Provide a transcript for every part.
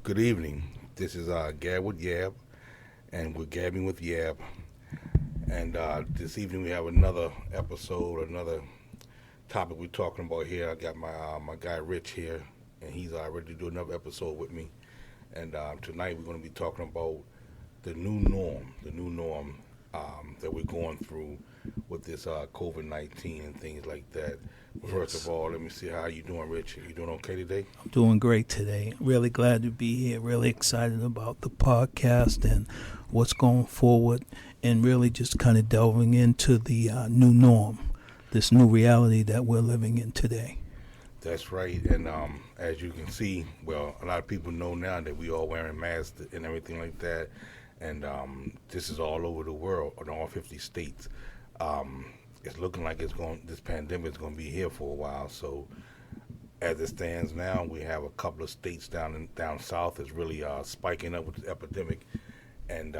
Good evening. This is Gab with Yab, and we're gabbing with Yab. And this evening we have another episode, another topic we're talking about here. I got my guy Rich here, and he's ready to do another episode with me. And tonight we're going to be talking about the new norm that we're going through with this COVID-19 and things like that. First Yes. of all, let me see how you doing, Rich. You doing okay today? I'm doing great today. Really glad to be here. Really excited about the podcast and what's going forward, and really just kind of delving into the new norm, this new reality that we're living in today. That's right. And as you can see, well, a lot of people know now that we all wearing masks and everything like that. And this is all over the world, in all 50 states. Um, it's looking like this pandemic is going to be here for a while. So as it stands now, we have a couple of states down south is really spiking up with the epidemic. And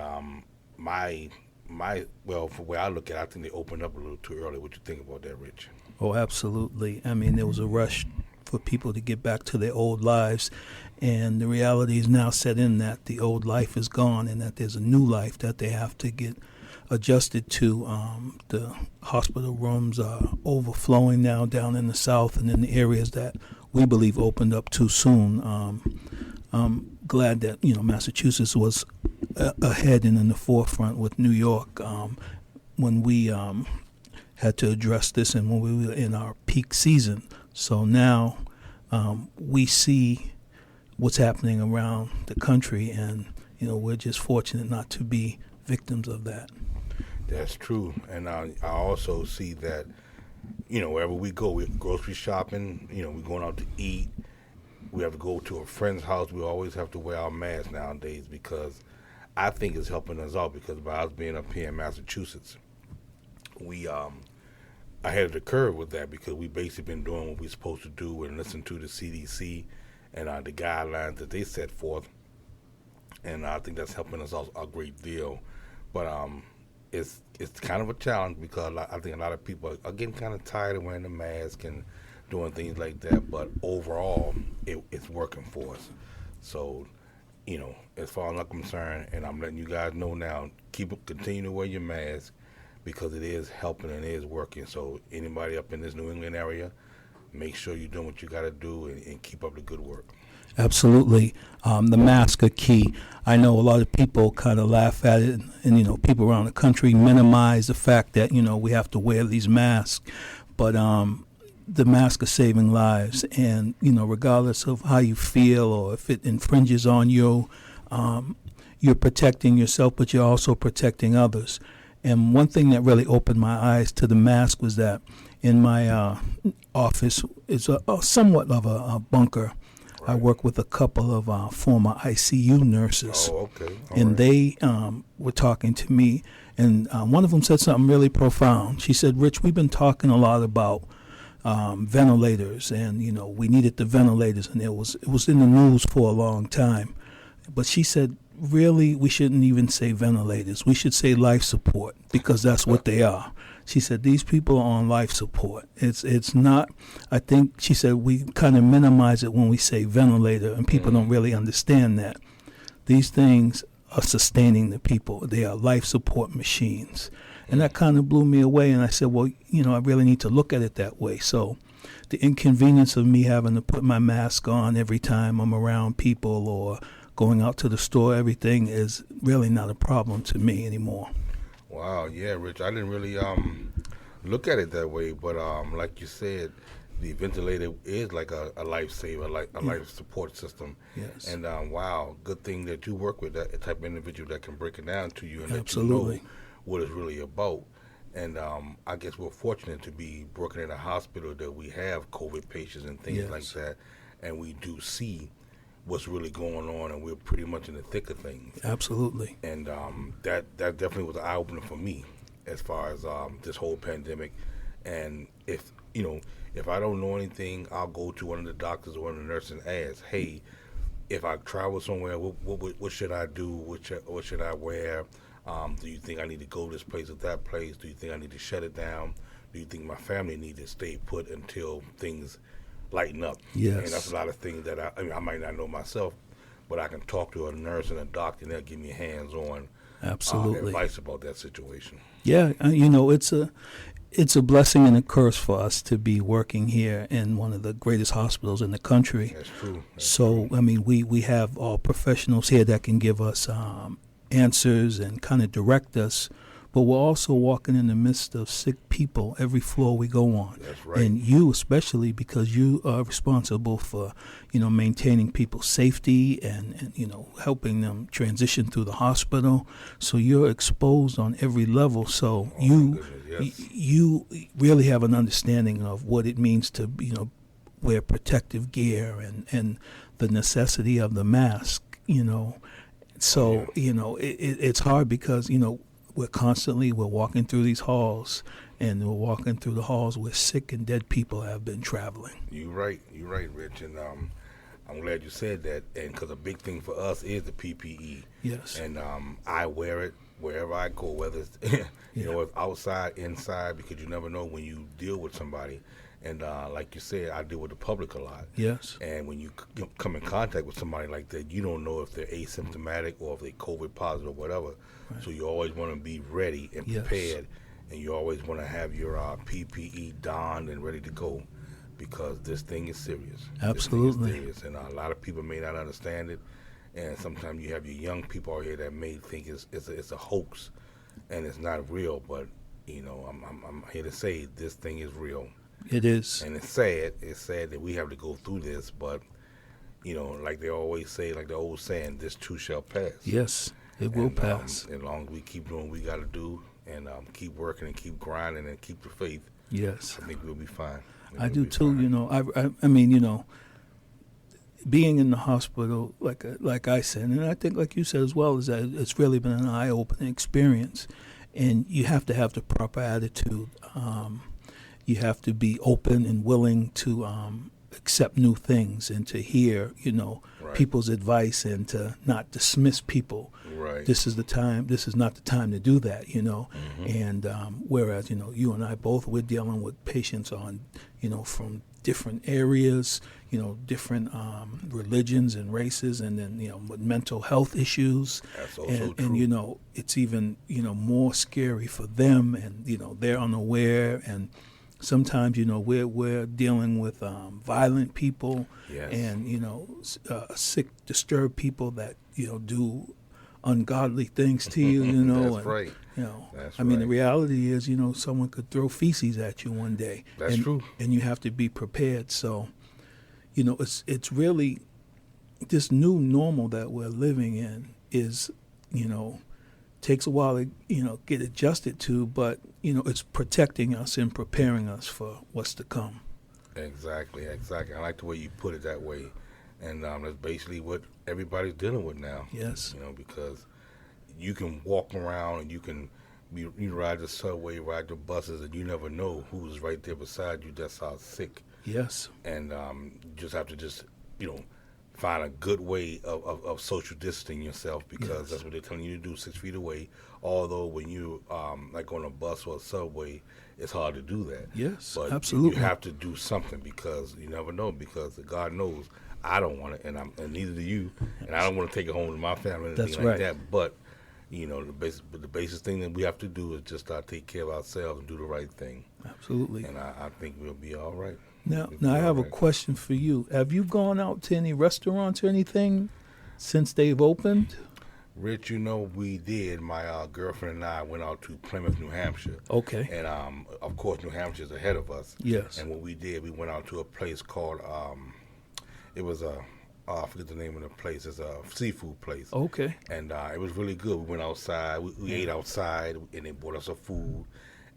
well, for where I look at it, I think they opened up a little too early. What you think about that, Rich? Oh, absolutely. I mean, there was a rush for people to get back to their old lives, and the reality is now set in that the old life is gone and that there's a new life that they have to get adjusted to. The hospital rooms are overflowing now down in the south and in the areas that we believe opened up too soon. I'm glad that Massachusetts was ahead and in the forefront with New York when we had to address this and when we were in our peak season. So now we see what's happening around the country, and we're just fortunate not to be victims of that. That's true. And I also see that, wherever we go, we're grocery shopping, we're going out to eat. We have to go to a friend's house. We always have to wear our masks nowadays because I think it's helping us out because by us being up here in Massachusetts, we ahead of the curve with that because we basically been doing what we're supposed to do and listen to the CDC and the guidelines that they set forth, and I think that's helping us out a great deal. But it's kind of a challenge because I think a lot of people are getting kind of tired of wearing the mask and doing things like that. But overall, it's working for us. So, as far as I'm concerned, and I'm letting you guys know now, continue to wear your mask because it is helping and it is working. So anybody up in this New England area, make sure you're doing what you got to do and keep up the good work. Absolutely. The masks are key. I know a lot of people kind of laugh at it, and people around the country minimize the fact that we have to wear these masks, but the masks are saving lives, and regardless of how you feel or if it infringes on you, you're protecting yourself, but you're also protecting others. And one thing that really opened my eyes to the mask was that in my office is a somewhat of a bunker. Right. I work with a couple of former ICU nurses, Oh, okay. All and right. they were talking to me, and one of them said something really profound. She said, "Rich, we've been talking a lot about ventilators, and we needed the ventilators, and it was in the news for a long time." But she said, really, we shouldn't even say ventilators. We should say life support because that's what they are. She said, these people are on life support. It's not, I think, she said, we kind of minimize it when we say ventilator, and people don't really understand that. These things are sustaining the people. They are life support machines. And that kind of blew me away, and I said, well, I really need to look at it that way. So the inconvenience of me having to put my mask on every time I'm around people or going out to the store, everything is really not a problem to me anymore. Wow, yeah, Rich. I didn't really look at it that way, but like you said, the ventilator is like a lifesaver, like a life support system. Yes. And wow, good thing that you work with that type of individual that can break it down to you and Absolutely. let you know what it's really about. And I guess we're fortunate to be working in a hospital that we have COVID patients and things Yes. like that, and we do see what's really going on, and we're pretty much in the thick of things. Absolutely. And that definitely was an eye opener for me as far as this whole pandemic. And if I don't know anything, I'll go to one of the doctors or one of the nurses and ask, hey, if I travel somewhere, what should I do? What should I wear? Do you think I need to go this place or that place? Do you think I need to shut it down? Do you think my family needs to stay put until things lighten up? Yes. And that's a lot of things that I might not know myself, but I can talk to a nurse and a doctor, and they'll give me hands-on Absolutely. advice about that situation. Yeah, it's a blessing and a curse for us to be working here in one of the greatest hospitals in the country. That's true. So, I mean, we have all professionals here that can give us answers and kind of direct us, but we're also walking in the midst of sick people every floor we go on. That's right. And you especially, because you are responsible for, maintaining people's safety and helping them transition through the hospital. So you're exposed on every level. So you really have an understanding of what it means to, wear protective gear and the necessity of the mask, So, it's hard because, we're walking through these halls, and we're walking through the halls where sick and dead people have been traveling. You're right, Rich, and I'm glad you said that, and because a big thing for us is the PPE. Yes. And I wear it wherever I go, whether it's, it's outside, inside, because you never know when you deal with somebody. And like you said, I deal with the public a lot. Yes. And when you come in contact with somebody like that, you don't know if they're asymptomatic or if they're COVID positive or whatever. Right. So you always want to be ready and prepared, and you always want to have your PPE donned and ready to go, because this thing is serious. Absolutely. This thing is serious, and a lot of people may not understand it, and sometimes you have your young people out here that may think it's a hoax, and it's not real. But I'm here to say this thing is real. It is. And it's sad. It's sad that we have to go through this, but, like they always say, like the old saying, this too shall pass. Yes, it will pass. As long as we keep doing what we got to do and keep working and keep grinding and keep the faith, yes, I think we'll be fine. I do too. I mean, being in the hospital, like I said, and I think like you said as well, is that it's really been an eye-opening experience, and you have to have the proper attitude. You have to be open and willing to accept new things and to hear, Right. people's advice, and to not dismiss people. Right. This is not the time to do that, Mm-hmm. And whereas, you and I both, we're dealing with patients on, from different areas, different religions and races, and then, with mental health issues. That's also and, true. and, it's even, more scary for them, and, they're unaware, and sometimes, we're dealing with violent people. Yes. And, sick, disturbed people that, do ungodly things to you, That's and, right. That's right. mean, the reality is, someone could throw feces at you one day. That's true. And you have to be prepared. So, it's really this new normal that we're living in is, takes a while to, get adjusted to, but, it's protecting us and preparing us for what's to come. Exactly. I like the way you put it that way. And that's basically what everybody's dealing with now. Yes. Because you can walk around and you ride the subway, ride the buses, and you never know who's right there beside you that's out sick. Yes. And you just have to find a good way of social distancing yourself, because that's what they're telling you to do, 6 feet away. Although when you like on a bus or a subway, it's hard to do that. Yes, but absolutely. You have to do something, because you never know, because God knows I don't want it, and neither do you, and I don't want to take it home to my family and anything like that. But the basic thing that we have to do is just take care of ourselves and do the right thing. Absolutely. And I think we'll be all right. Now I have a question for you. Have you gone out to any restaurants or anything since they've opened? Rich, we did. My girlfriend and I went out to Plymouth, New Hampshire. Okay. And, of course, New Hampshire's ahead of us. Yes. And what we did, we went out to a place called, it was I forget the name of the place. It's a seafood place. Okay. And it was really good. We went outside. We ate outside, and they brought us some food.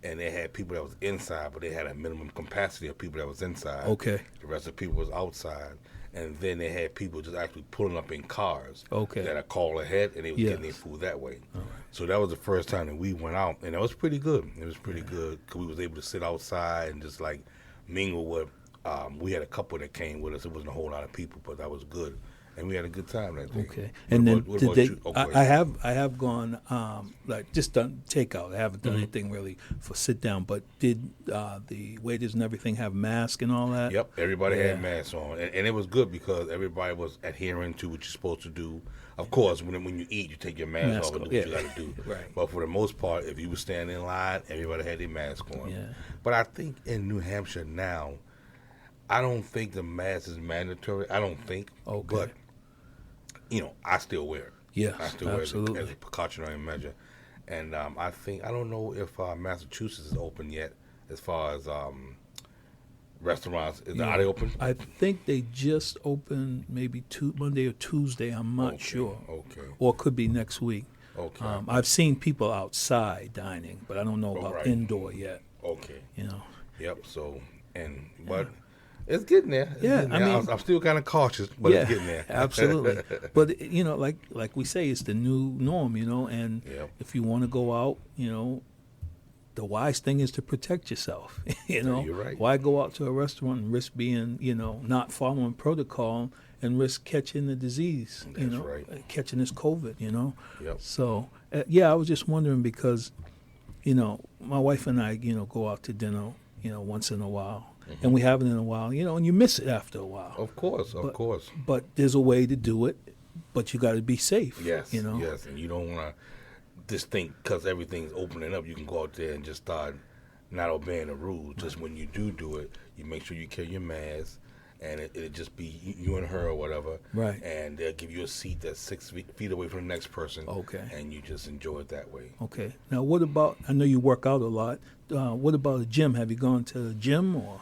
And they had people that was inside, but they had a minimum capacity of people that was inside. Okay. The rest of the people was outside. And then they had people just actually pulling up in cars. Okay. That I called ahead, and they was getting their food that way. All right. So that was the first time that we went out, and it was pretty good. It was pretty good, because we was able to sit outside and just mingle with. We had a couple that came with us. It wasn't a whole lot of people, but that was good. and we had a good time that day. Okay. And then what did about they? you? Oh, go I ahead. have gone like just done takeout. I haven't done anything really for sit down. But did the waiters and everything have masks and all that? Yep, everybody Yeah. had masks on, and it was good because everybody was adhering to what you're supposed to do. Of course, when you eat, you take your mask Mask off and off, do what yeah. you got to do. Right. But for the most part, if you were standing in line, everybody had their mask on. Yeah. But I think in New Hampshire now, I don't think the mask is mandatory. I don't think. Okay. But I still wear it. Yes, I still wear absolutely. it as a precautionary measure. And I don't know if Massachusetts is open yet as far as restaurants. Are they open? I think they just opened maybe Monday or Tuesday. I'm not Okay, sure. Okay. Or it could be next week. Okay. I've seen people outside dining, but I don't know about right. indoor yet. Okay. You know. Yep. So, but it's getting there. It's Yeah, getting I there. mean- I'm still kind of cautious, but yeah, it's getting there. absolutely. But like we say, it's the new norm. And Yep. if you want to go out, the wise thing is to protect yourself. You're right. Why go out to a restaurant and risk being, not following protocol and risk catching the disease? That's right. Catching this COVID. Yep. So I was just wondering because, my wife and I, go out to dinner, once in a while, and we haven't in a while, and you miss it after a while. Of course. But there's a way to do it, but you got to be safe. Yes. You know. Yes. And you don't want to just think because everything's opening up, you can go out there and just start not obeying the rules. Just when you do it, you make sure you carry your mask, and it'll just be you and her or whatever. Right. And they'll give you a seat that's 6 feet away from the next person. Okay. And you just enjoy it that way. Okay. Now, what about? I know you work out a lot. What about a gym? Have you gone to a gym or?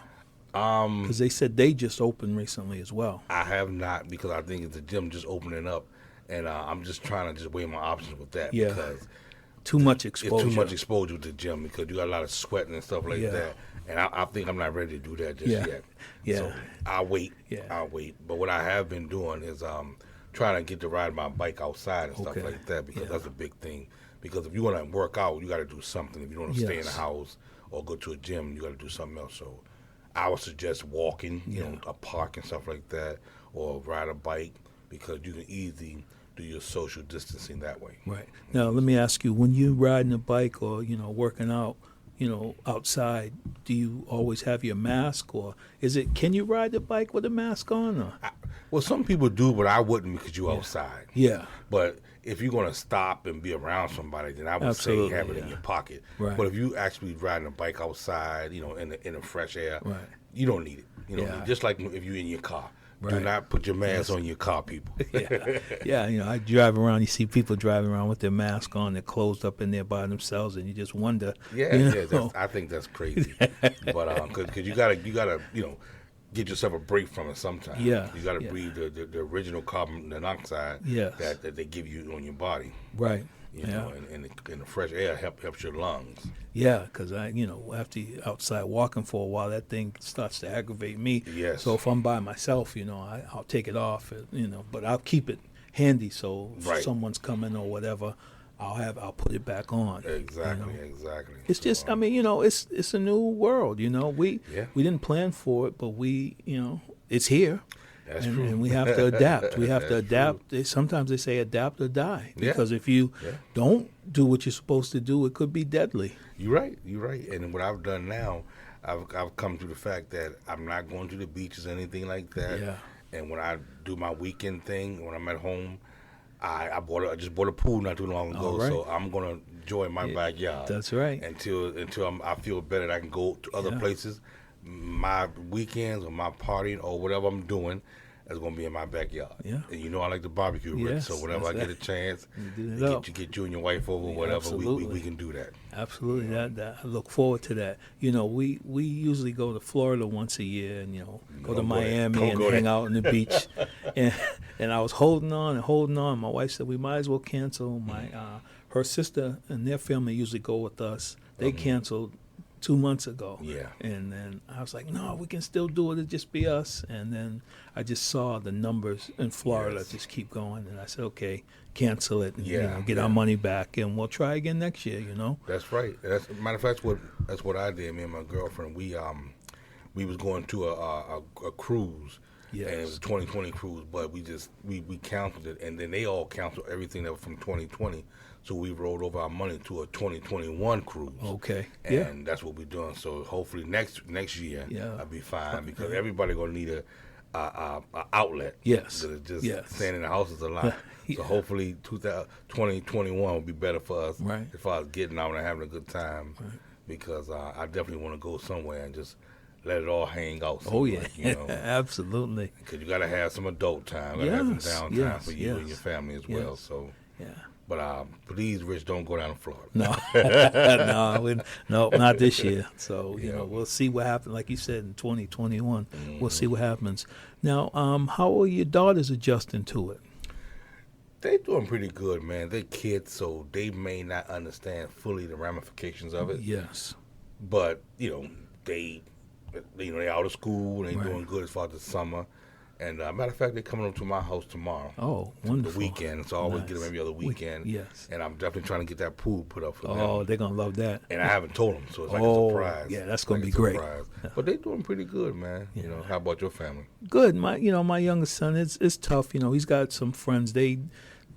Because they said they just opened recently as well. I have not because I think it's the gym just opening up, and I'm just trying to just weigh my options with that Yeah. because Too much exposure. it's too much exposure to the gym because you got a lot of sweating and stuff like Yeah. that, and I think I'm not ready to do that just Yeah. yet. Yeah. So I'll wait. Yeah. I'll wait. But what I have been doing is trying to get to ride my bike outside and stuff Okay. like that because Yeah. that's a big thing. Because if you want to work out, you got to do something. If you don't want to stay in the Yes. house or go to a gym, you got to do something else. So I would suggest walking, a park and stuff like that, or ride a bike because you can easily do your social distancing that way. Right. Now, let me ask you: when you riding a bike or working out, outside, do you always have your mask, or is it? Can you ride the bike with a mask on? Or? Well, some people do, but I wouldn't because you're outside. Yeah. But if you're going to stop and be around somebody, then I would Absolutely, say have it yeah. in your pocket. Right. But if you actually riding a bike outside, in the fresh air, Right. you don't need it. You know, Yeah. just like if you're in your car. Do Right. not put your mask on your car, people. Yeah, I drive around. You see people driving around with their mask on. They're closed up in there by themselves, and you just wonder. I think that's crazy. But because you gotta get yourself a break from it sometimes. Yeah, you gotta yeah. breathe the original carbon monoxide Yes. that they give you on your body. Right. You know, and the fresh air helps your lungs. Yeah, because after you're outside walking for a while, that thing starts to aggravate me. Yes. So if I'm by myself, I'll take it off, but I'll keep it handy. So if Right. someone's coming or whatever, I'll put it back on. Exactly. It's So, just, it's a new world. We didn't plan for it, but it's here. That's and, true. and we have to adapt. We have to That's adapt. Sometimes they say adapt or die. Yeah. Because if you Yeah. don't do what you're supposed to do, it could be deadly. You're right. And what I've done now, I've come to the fact that I'm not going to the beaches or anything like that. Yeah. And when I do my weekend thing, when I'm at home, I just bought a pool not too long ago, All right. so I'm gonna enjoy my backyard. That's right. Until I feel better, that I can go to other Yeah. places. My weekends or my partying or whatever I'm doing is gonna be in my backyard. Yeah. And I like to barbecue, Rick. Yes, so whenever I that's get a chance, You do it to up. get you and your wife over, whatever, absolutely. we can do that. Absolutely. That I look forward to that. We usually go to Florida once a year and go to Don't go there. Miami Don't and go hang there. out on the beach. and I was holding on. My wife said we might as well cancel. My her sister and their family usually go with us. They canceled 2 months ago. Yeah. And then I was like, no, we can still do it. It'll just be us. And then I just saw the numbers in Florida Yes. just keep going. And I said, okay, cancel it and Yeah, get our money back. And we'll try again next year, That's right. Matter of fact, that's what I did. Me and my girlfriend, we was going to a cruise, Yes. And it was a 2020 cruise, but we canceled it, and then they all canceled everything that was from 2020. So we rolled over our money to a 2021 cruise. Okay. And that's what we're doing. So hopefully next year I'll be fine, because everybody gonna need a outlet. Yes. Because just staying in the house is a lot. So hopefully 2021 will be better for us, Right. as far as getting out and having a good time. Right. Because I definitely want to go somewhere and just let it all hang out. Oh yeah, you know. absolutely. Because you got to have some adult time, got to have some downtime for you and your family as well. So, yeah. But please, Rich, don't go down to Florida. No, no, not this year. So you Yeah. know, we'll see what happens. Like you said, in 2021, we'll see what happens. Now, how are your daughters adjusting to it? They doing pretty good, man. They're kids, so they may not understand fully the ramifications of it. Yes. But they out of school. They Right. doing good as far as the summer. And matter of fact, they're coming up to my house tomorrow. Oh, The wonderful. weekend, so I always Nice. get them every other weekend. Yes. And I'm definitely trying to get that pool put up for them. Oh, they're gonna love that. And I haven't told them, so it's like Oh, a surprise. yeah, that's It's gonna like be a great. surprise. But they're doing pretty good, man. Yeah. How about your family? Good. My youngest son, it's tough. He's got some friends. They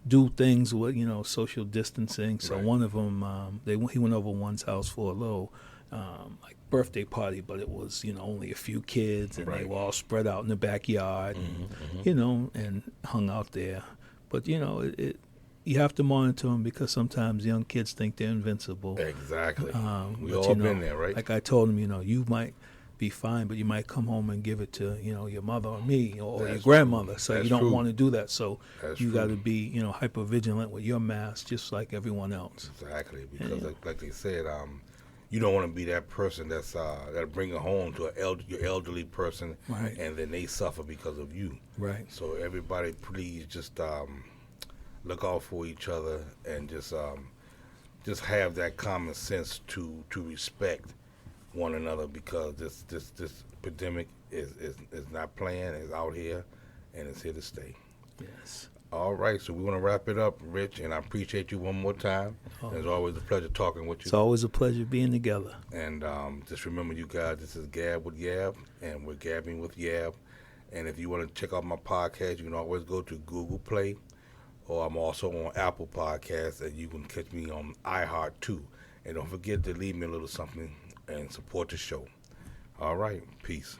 do things with social distancing. So Right. one of them, he went over one's house for a little like birthday party, but it was only a few kids, and they Right. were all spread out in the backyard, and hung out there. But you have to monitor them, because sometimes young kids think they're invincible. Exactly. We But, all been there, right? Like I told him, you might be fine, but you might come home and give it to your mother or me or your That's grandmother. true. So That's you don't true. want to do that. So That's you got to true. be hyper vigilant with your mask, just like everyone else. Exactly, because Yeah. like they said, you don't want to be that person that's that bring it home to your elderly person, Right. and then they suffer because of you. Right. So everybody, please just look out for each other, and just have that common sense to respect one another, because this pandemic is not playing. It's out here, and it's here to stay. Yes. All right, so we want to wrap it up, Rich, and I appreciate you one more time. Oh. It's always a pleasure talking with you. It's always a pleasure being together. And just remember, you guys, this is Gab with Yab, and we're gabbing with Yab. And if you want to check out my podcast, you can always go to Google Play, or I'm also on Apple Podcasts, and you can catch me on iHeart too. And don't forget to leave me a little something and support the show. All right, peace.